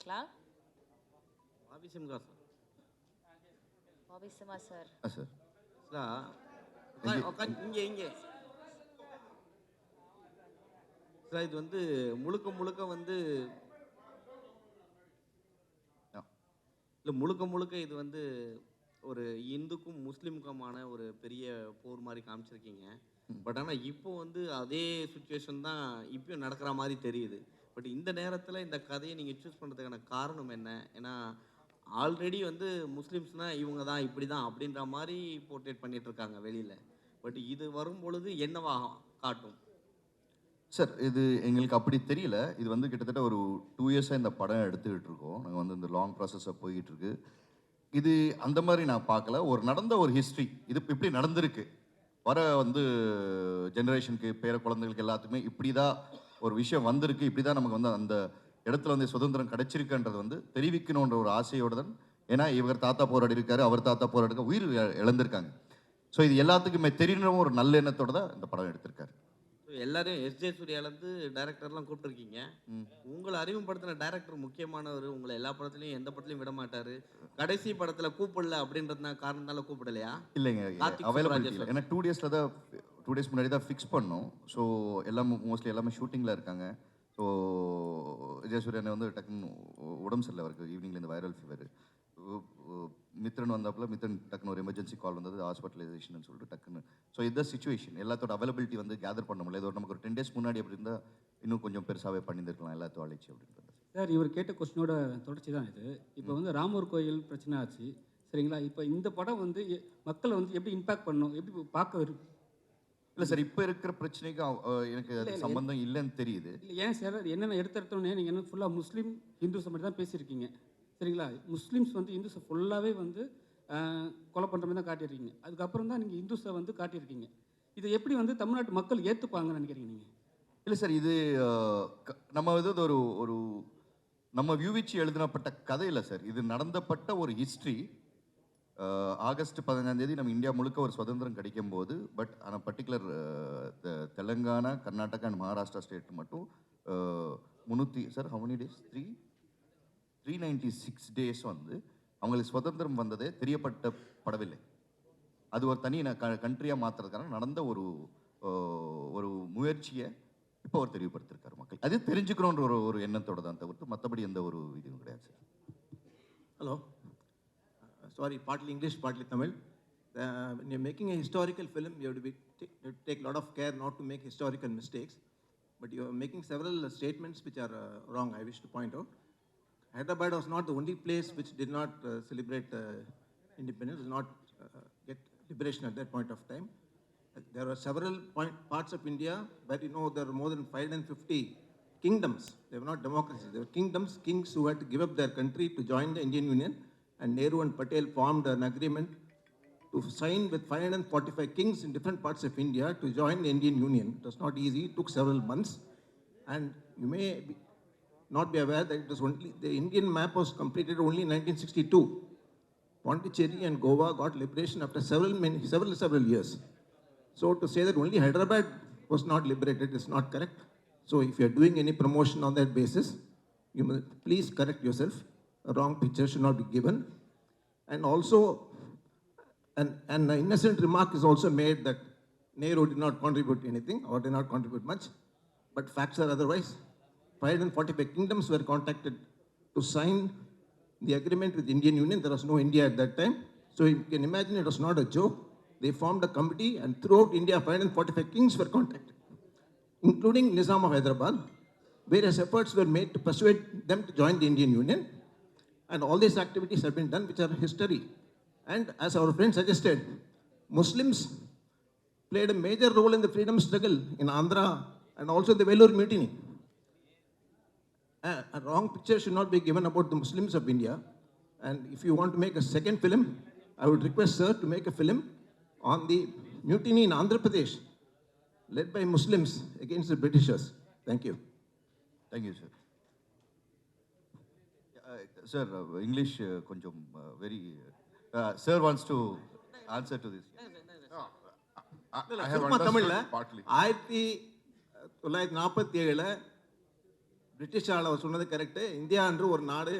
பார்க்கலாம். ஆபிசிம்கா ஆபிசிமா sir. Sir sir இங்கே sir இது வந்து முழுக்க வந்து இல்லை முழுக்க இது வந்து ஒரு இந்துக்கும் முஸ்லீமுக்குமான ஒரு பெரிய போர் மாதிரி காமிச்சிருக்கீங்க. பட் ஆனால் இப்போ வந்து அதே சுச்சுவேஷன் தான் இப்பயும் நடக்கிற மாதிரி தெரியுது. பட் இந்த நேரத்தில் இந்த கதையை நீங்கள் சூஸ் பண்ணுறதுக்கான காரணம் என்ன? ஏன்னா ஆல்ரெடி வந்து முஸ்லீம்ஸ்னால் இவங்க தான் இப்படி தான் அப்படின்ற மாதிரி போர்ட்ரேட் பண்ணிட்டு இருக்காங்க வெளியில். பட் இது வரும் பொழுது என்னவா காட்டும்? சார் இது எங்களுக்கு அப்படி தெரியல. இது வந்து கிட்டத்தட்ட ஒரு 2 இயர்ஸாக இந்த படம் எடுத்துக்கிட்டு இருக்கோம். நாங்கள் வந்து இந்த லாங் ப்ராசஸாக போயிட்டுருக்கு. இது அந்த மாதிரி நான் பார்க்கல. நடந்த ஒரு ஹிஸ்ட்ரி இது இப்படி நடந்திருக்கு. வர வந்து ஜெனரேஷனுக்கு பேர குழந்தைகளுக்கு எல்லாத்துக்குமே இப்படி தான் ஒரு விஷயம் வந்திருக்கு. இப்படி தான் நமக்கு வந்து அந்த இடத்துல வந்து சுதந்திரம் கிடைச்சிருக்குன்றது வந்து தெரிவிக்கணுன்ற ஒரு ஆசையோடு தான். ஏன்னா இவர் தாத்தா போராடி இருக்காரு, அவர் தாத்தா போராடி இருக்க உயிர் இழந்திருக்காங்க. ஸோ இது எல்லாத்துக்குமே தெரியணும் ஒரு நல்ல எண்ணத்தோடு தான் இந்த படம் எடுத்திருக்காரு. எல்லாரும் எஸ்ஜே சூர்யாலேருந்து டைரக்டர்லாம் கூப்பிட்டுருக்கீங்க. உங்களை அறிமுகப்படுத்தின டைரக்டர் முக்கியமானவர். உங்களை எல்லா படத்துலையும் எந்த படத்துலையும் விட மாட்டார். கடைசி படத்தில் கூப்பிடல அப்படின்றதுனா காரணத்தால கூப்பிடலையா? இல்லைங்க, அவைலபிலிட்டி இல்லை. ஏன்னா 2 டேஸ் முன்னாடி தான் ஃபிக்ஸ் பண்ணோம். ஸோ மோஸ்ட்லி எல்லாமே ஷூட்டிங்கில் இருக்காங்க. ஸோ விஜய் சூர்யானை வந்து டக்குன்னு உடம்பு சரியில்லை அவருக்கு. ஈவினிங்கில் இந்த வைரல் ஃபீவர். மித்ரன் வந்தப்போ டக்குன்னு ஒரு எமர்ஜென்சி கால் வந்தது, ஹாஸ்பிட்டலைசேஷன் சொல்லிட்டு டக்குன்னு. ஸோ இதுதான் சுச்சுவேஷன். எல்லாத்தோட அவைலபிலிட்டி வந்து கேதர் பண்ண முடியல. இது நமக்கு ஒரு 10 டேஸ் முன்னாடி அப்படி இருந்தால் இன்னும் கொஞ்சம் பெருசாகவே பண்ணியிருக்கலாம் எல்லாத்தையும் அழைச்சி அப்படின்றது. சார் இவர் கேட்ட கொஸ்டினோட தொடர்ச்சி தான் இது. இப்போ வந்து ராமர் கோயில் பிரச்சனை ஆச்சு சரிங்களா? இப்போ இந்த படம் வந்து மக்களை வந்து எப்படி இம்பேக்ட் பண்ணணும், எப்படி பார்க்க இல்லை சார், இப்போ இருக்கிற பிரச்சனைக்கு எனக்கு அது சம்பந்தம் இல்லைன்னு தெரியுது. இல்லை ஏன் சார் என்னென்ன எடுத்துட்டோன்னே நீங்கள் என்ன ஃபுல்லாக முஸ்லீம் ஹிந்துஸை மட்டும் தான் பேசியிருக்கீங்க சரிங்களா? முஸ்லீம்ஸ் வந்து இந்துஸை ஃபுல்லாகவே வந்து கொலை பண்ணுற மாதிரி தான் காட்டியிருக்கீங்க. அதுக்கப்புறம் தான் நீங்கள் இந்துஸை வந்து காட்டியிருக்கீங்க. இதை எப்படி வந்து தமிழ்நாட்டு மக்கள் ஏற்றுப்பாங்கன்னு நினைக்கிறீங்க நீங்கள்? இல்லை சார், இது நம்ம இது ஒரு நம்ம வியூவிச்சு எழுதினப்பட்ட கதை இல்லை சார். இது நடந்தப்பட்ட ஒரு ஹிஸ்ட்ரி. ஆகஸ்ட் 15 நம்ம இந்தியா முழுக்க ஒரு சுதந்திரம் கிடைக்கும் போது, பட் ஆனால் particular Telangana, Karnataka and Maharashtra state மட்டும் 300 sir how many days 396 days வந்து அவங்களுக்கு சுதந்திரம் வந்ததே தெரியப்படவில்லை. அது ஒரு தனி கண்ட்ரியாக மாற்றுறதுக்கான நடந்த ஒரு முயற்சியை இப்போ அவர் தெரியப்படுத்திருக்காரு மக்கள். அது தெரிஞ்சுக்கணுன்ற ஒரு எண்ணத்தோடு தான் தவிர்த்து மற்றபடி எந்த ஒரு இதுவும் கிடையாது sir. Hello, sorry, partly English, partly Tamil. When you're making a historical film, you have to take a lot of care not to make historical mistakes. But you're making several statements which are wrong, I wish to point out. Hyderabad was not the only place which did not celebrate independence, did not get liberation at that point of time. There were several parts of India where there were more than 550 kingdoms. They were not democracies, they were kingdoms, kings who had to give up their country to join the Indian Union. And Nehru and Patel formed an agreement to sign with 545 kings in different parts of India to join the Indian Union. It was not easy, it took several months. And you may not be aware that it was only, the Indian map was completed only in 1962. Pondicherry and Goa got liberation after several years. So to say that only Hyderabad was not liberated is not correct. So if you are doing any promotion on that basis, you must please correct yourself. A wrong picture should not be given. And also, an innocent remark is also made that Nehru did not contribute anything or did not contribute much, but facts are otherwise. 545 kingdoms were contacted to sign the agreement with the Indian Union. There was no India at that time. So you can imagine it was not a joke. They formed a committee and throughout India 545 kings were contacted, including Nizam of Hyderabad. Various efforts were made to persuade them to join the Indian Union. And all these activities have been done which are history. And as our friend suggested, Muslims played a major role in the freedom struggle in Andhra and also the Vellore Mutiny. A wrong picture should not be given about the Muslims of India. And if you want to make a second film, I would request sir to make a film on the mutiny in Andhra Pradesh led by Muslims against the Britishers. Thank you. Thank you, sir. Sir, English konjam very sir wants to answer to this. I have understood partly. 1947 பிரிட்டிஷால் அவர் சொன்னது correct. India என்று ஒரு நாடு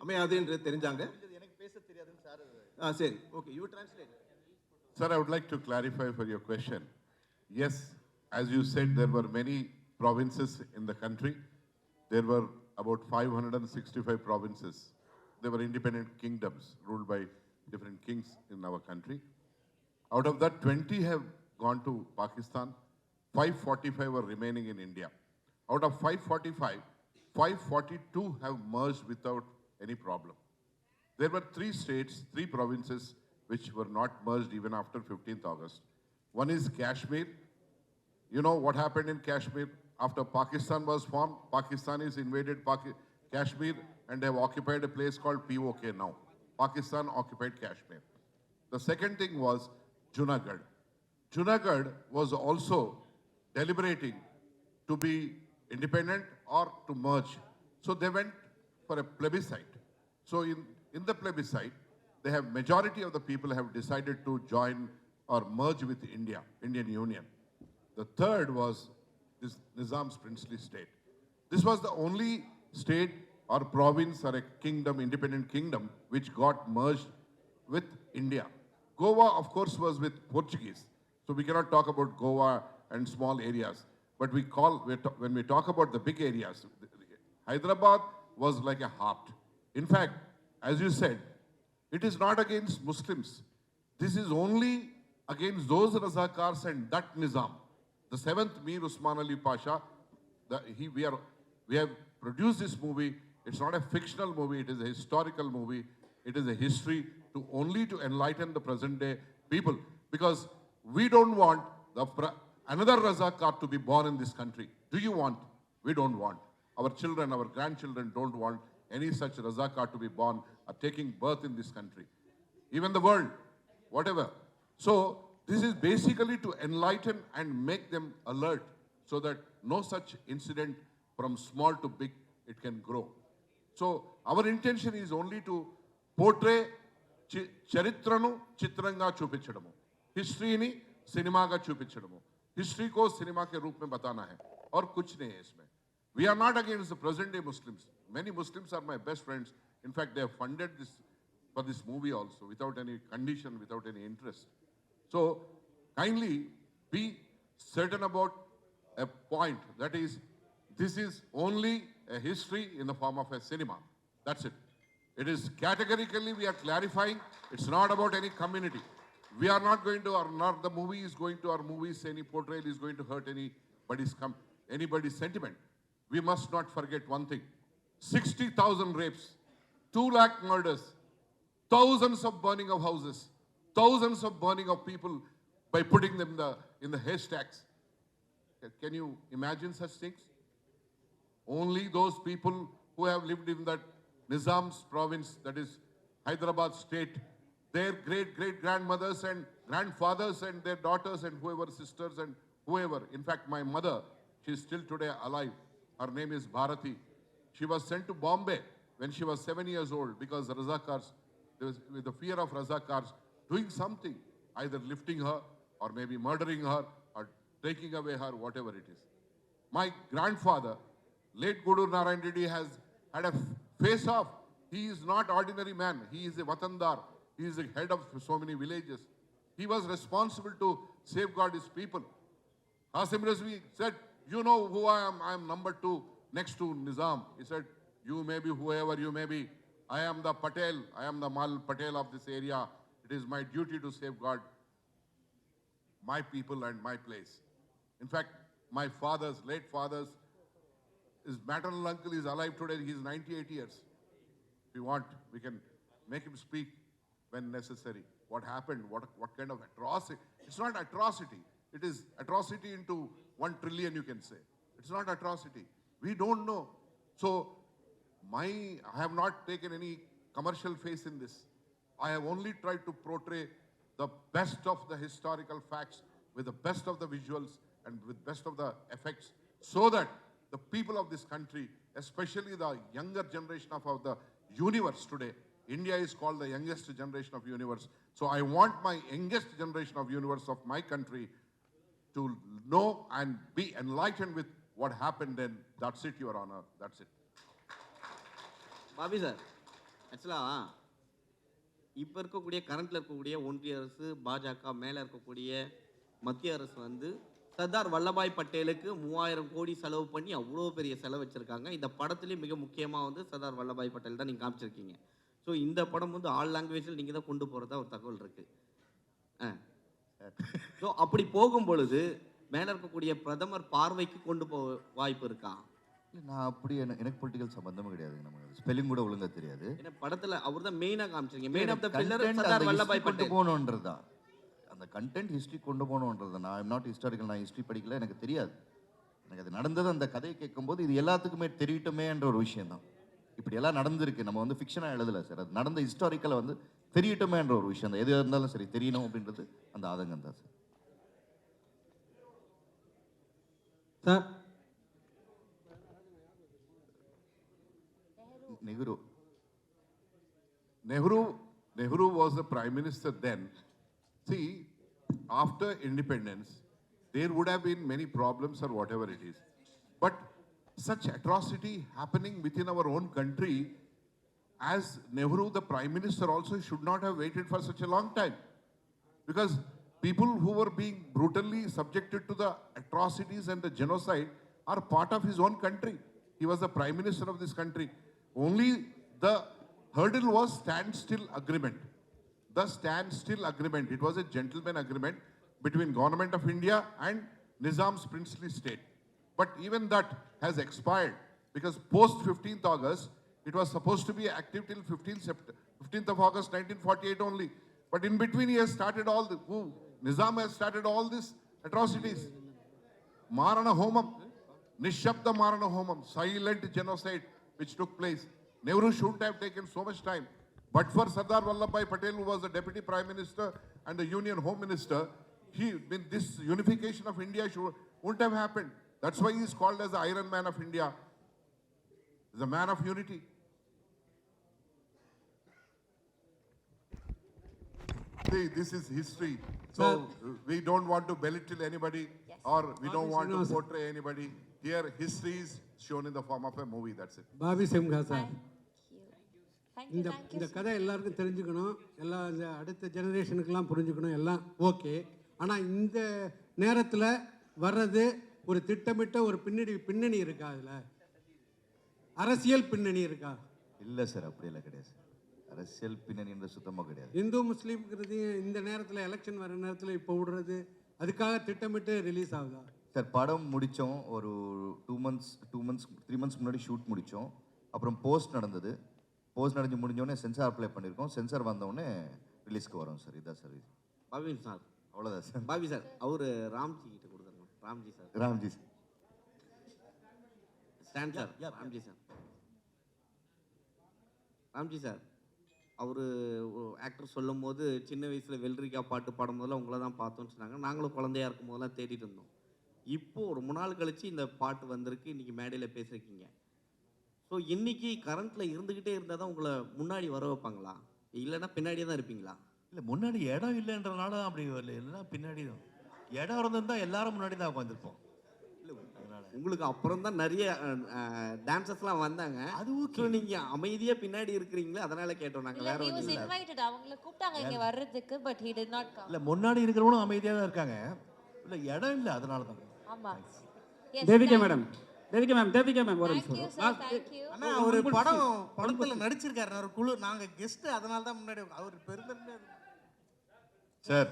அமையாது என்று தெரிஞ்சாங்க. சரி, okay, you translate. Sir, I would like to clarify for your question. Yes, as you said, there were many provinces in the country. There were about 565 provinces. They were independent kingdoms ruled by different kings in our country. Out of that, 20 have gone to Pakistan. 545 were remaining in India. Out of 545, 542 have merged without any problem. There were 3 states, 3 provinces which were not merged even after 15th August. One is Kashmir. You know what happened in Kashmir? After Pakistan was formed, Pakistanis invaded Kashmir and have occupied a place called POK now. Pakistan occupied Kashmir. The second thing was Junagadh. Junagadh was also deliberating to be independent or to merge. So they went for a plebiscite. So in the plebiscite, they have majority of the people have decided to join or merge with India, Indian Union. The third was this Nizam's princely state. This was the only state or province or a kingdom, independent kingdom, which got merged with India. Goa, of course, was with Portuguese. So we cannot talk about Goa and small areas. But when we talk about the big areas, Hyderabad was like a heart. In fact, as you said, it is not against Muslims. This is only against those Razakars and that Nizam. The 7th Mir Usman Ali Pasha, we have produced this movie. It's not a fictional movie, it is a historical movie. It is a history only to enlighten the present day people. Because we don't want another Razakar to be born in this country. Do you want? We don't want. Our children, our grandchildren don't want any such Razakar to be born or taking birth in this country. Even the world, whatever. So this is basically to enlighten and make them alert so that no such incident from small to big, it can grow. So our intention is only to portray చరిత్రను చిత్రంగా చూపించడము, హిస్టరీని సినిమాగా చూపించడము, history को cinema के रूप में बताना है और कुछ नहीं है इसमें. We are not against the present day Muslims. Many Muslims are my best friends. In fact, they have funded this for this movie also without any condition, without any interest. So kindly be certain about a point, that is, this is only a history in the form of a cinema. That's it. It is categorically we are clarifying. It's not about any community. We are not going to, or not the movie is going to, our movies, any portrayal is going to hurt anybody's sentiment. We must not forget one thing. 60,000 rapes, 2 lakh murders, thousands of burning of houses, thousands of burning of people by putting them in the haystacks. Can you imagine such things? Only those people who have lived in that Nizam's province, that is Hyderabad state, their great-great-grandmothers and grandfathers and their daughters and whoever, sisters and whoever. In fact, my mother, she is still today alive. Her name is Bharati. She was sent to Bombay when she was 7 years old because the Razakars, with the fear of Razakars, doing something, either lifting her or maybe murdering her or taking away her, whatever it is. My grandfather, late Gudur Narayan Reddy, has had a face-off. He is not ordinary man. He is a Watandar. He is the head of so many villages. He was responsible to safeguard his people. Qasim Rizvi said, you know who I am? I am number 2 next to Nizam. He said, you may be whoever you may be. I am the Patel. I am the Mal Patel of this area. It is my duty to safeguard my people and my place. In fact, my late father's, his maternal uncle is alive today. He is 98 years. If you want, we can make him speak when necessary. What happened? What kind of atrocity? It's not atrocity. It is atrocity into 1 trillion, you can say. It's not atrocity. We don't know. So I have not taken any commercial face in this. I have only tried to portray the best of the historical facts with the best of the visuals and with best of the effects so that the people of this country, especially the younger generation of the universe today, India is called the youngest generation of universe. So I want my youngest generation of universe of my country to know and be enlightened with what happened then, that's it, Your Honor, that's it. Bobby sir, ஆக்சுவலாக இப்போ இருக்கக்கூடிய கரண்ட்டில் இருக்கக்கூடிய ஒன்றிய அரசு, பாஜக மேலே இருக்கக்கூடிய மத்திய அரசு வந்து சர்தார் வல்லபாய் பட்டேலுக்கு 3000 கோடி செலவு பண்ணி அவ்வளோ பெரிய செலவு வச்சுருக்காங்க. இந்த படத்துலேயும் மிக முக்கியமாக வந்து சர்தார் வல்லபாய் பட்டேல் தான் நீங்கள் காமிச்சிருக்கீங்க. ஸோ இந்த படம் வந்து ஆல் லாங்குவேஜில் நீங்கள் தான் கொண்டு போகிறதா ஒரு தகவல் இருக்குது. ஸோ அப்படி போகும் பொழுது மேலே இருக்கக்கூடிய பிரதமர் பார்வைக்கு கொண்டு போக வாய்ப்பு இருக்கா? நான் அப்படி எனக்கு பொலிட்டிக்கல் சம்பந்தமும் கிடையாது. நமக்கு ஸ்பெல்லிங் கூட ஒழுங்கா தெரியாது. ஏன்னா படத்தில் அவர் தான் மெயினாக காமிச்சிருக்கீங்க. Main of the pillar Sardar Vallabhbhai Patel போகணுன்றது தான். அந்த கண்டென்ட் ஹிஸ்ட்ரி கொண்டு போகணுன்றது. நான் ஐம் நாட் ஹிஸ்டாரிக்கல், நான் ஹிஸ்ட்ரி படிக்கல, எனக்கு தெரியாது. எனக்கு அது நடந்தது அந்த கதையை கேட்கும்போது இது எல்லாத்துக்குமே தெரியட்டுமேன்ற ஒரு விஷயம் தான். இப்படி எல்லாம் நடந்திருக்கு, நம்ம வந்து ஃபிக்ஷனாக எழுதலை சார். அது நடந்த ஹிஸ்டாரிக்கலை வந்து தெரியட்டுமேன்ற ஒரு விஷயம் தான். எது இருந்தாலும் சரி தெரியணும் அப்படின்றது அந்த ஆதங்கம் தான் sir. Sir Nehru was the prime minister then. See, after independence, there would have been many problems or whatever it is. But such atrocity happening within our own country, as Nehru, the prime minister, also should not have waited for such a long time. Because people who were being brutally subjected to the atrocities and the genocide are part of his own country. He was the prime minister of this country. Only the hurdle was standstill agreement. The standstill agreement. It was a gentleman agreement between government of India and Nizam's princely state. But even that has expired because post 15th August, it was supposed to be active till 15th of August 1948 only. But in between he has started all the, Nizam has started all these atrocities. Marana Homam, Nishabda Marana Homam, silent genocide which took place. Nehru shouldn't have taken so much time. But for Sardar Vallabhbhai Patel, who was the Deputy Prime Minister and the Union Home Minister, this unification of India wouldn't have happened. That's why he is called as the Iron Man of India. He's a man of unity. See, this is history. So we don't want to belittle anybody or we don't want to portray anybody. Here, history is shown in the form of a movie. That's it. Bobby Simha sir, Thank you. இந்த கதை எல்லாருக்கும் தெரிஞ்சுக்கணும், எல்லா இந்த அடுத்த ஜெனரேஷனுக்கெல்லாம் புரிஞ்சுக்கணும், எல்லாம் okay. ஆனால் இந்த நேரத்தில் வர்றது ஒரு திட்டமிட்ட ஒரு பின்னணி இருக்கா? அதில் அரசியல் பின்னணி இருக்கா? இல்லை சார், அப்படியெல்லாம் கிடையாது சார். அரசியல் பின்னணின்ற சுத்தமாக கிடையாது. இந்து முஸ்லீம்ங்கிறது இந்த நேரத்தில் எலெக்ஷன் வர நேரத்தில் இப்போ விடுறது அதுக்காக திட்டமிட்டு ரிலீஸ் ஆகுதா? சார், படம் முடித்தோம், ஒரு 3 months முன்னாடி ஷூட் முடித்தோம். அப்புறம் போஸ்ட் நடந்தது. போஸ்ட் முடிஞ்சோடனே சென்சார் அப்ளை பண்ணியிருக்கோம். சென்சார் வந்தோடனே ரிலீஸ்க்கு வரோம் சார். இதுதான் சார். பாபி சார், அவ்வளோதான் சார். பாபி சார், அவர் ராம்ஜி கிட்ட கொடுத்துருங்க. Ramji sir, Ramji sir, stand sir, Ramji sir, Ramji sir. அவர் ஆக்டர் சொல்லும் போது சின்ன வயசில் வெள்ளரிக்கா பாட்டு பாடும்போதெல்லாம் உங்களை தான் பார்த்தோன்னு சொன்னாங்க. நாங்களும் குழந்தையா இருக்கும் போதெல்லாம் தேடிட்டு இருந்தோம். இப்போது ரொம்ப நாள் கழித்து இந்த பாட்டு வந்திருக்கு, இன்றைக்கி மேடையில் பேசியிருக்கீங்க. ஸோ இன்றைக்கி கரண்ட்டில் இருந்துக்கிட்டே இருந்தால் தான் உங்களை முன்னாடி வர வைப்பாங்களா, இல்லைன்னா பின்னாடியே தான் இருப்பீங்களா? இல்லை, முன்னாடி இடம் இல்லைன்றனால தான் அப்படி வரல, இல்லைன்னா பின்னாடி தான். இடம் இருந்திருந்தால் எல்லாரும் முன்னாடி தான் உட்காந்துருப்போம். உங்களுக்கு அப்புறம் தான் நிறைய டான்சர்ஸ்லாம் வந்தாங்க. அது ஓகே, நீங்கள் அமைதியாக பின்னாடி இருக்கிறீங்களா, அதனால கேட்டோம் நாங்கள். வேற ஒன்றும் இல்லை. அவங்கள கூப்பிட்டாங்க இங்க வர்றதுக்கு, but he did not come. இல்லை, முன்னாடி இருக்கிறவங்களும் அமைதியாக தான் இருக்காங்க. இல்லை, இடம் இல்லை, அதனால தான். ஆமா. தேவிகா மேடம் ஒரு Thank you sir, thank you. அண்ணா, ஒரு படத்துல நடிச்சிருக்காரு, ஒரு குழு, நாங்க கெஸ்ட், அதனால தான் முன்னாடி அவர் பெருந்தன்மை. சார்,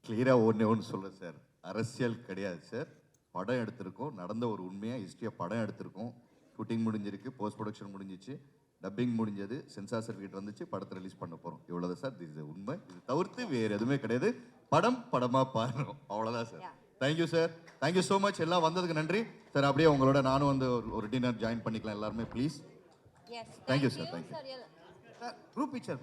கிளியராக ஒன்று சொல்கிறேன் சார். அரசியல் கிடையாது சார். படம் எடுத்திருக்கோம், நடந்த ஒரு உண்மையாக ஹிஸ்ட்ரியாக படம் எடுத்திருக்கோம். ஷூட்டிங் முடிஞ்சிருக்கு, போஸ்ட் ப்ரொடக்ஷன் முடிஞ்சிச்சு, டப்பிங் முடிஞ்சது, சென்சார் சர்டிஃபிகேட் வந்துச்சு, படத்தை ரிலீஸ் பண்ண போகிறோம். இவ்வளோதான் சார். இது உண்மை. இது தவிர்த்து வேறு எதுவுமே கிடையாது. படமாக பாருறோம், அவ்வளோதான் sir. Thank you sir, thank you so much. எல்லாம் வந்ததுக்கு நன்றி சார். அப்படியே உங்களோட நானும் வந்து ஒரு டின்னர் ஜாயின் பண்ணிக்கலாம் எல்லாருமே please. Yes, thank you sir. Thank you sir. Group picture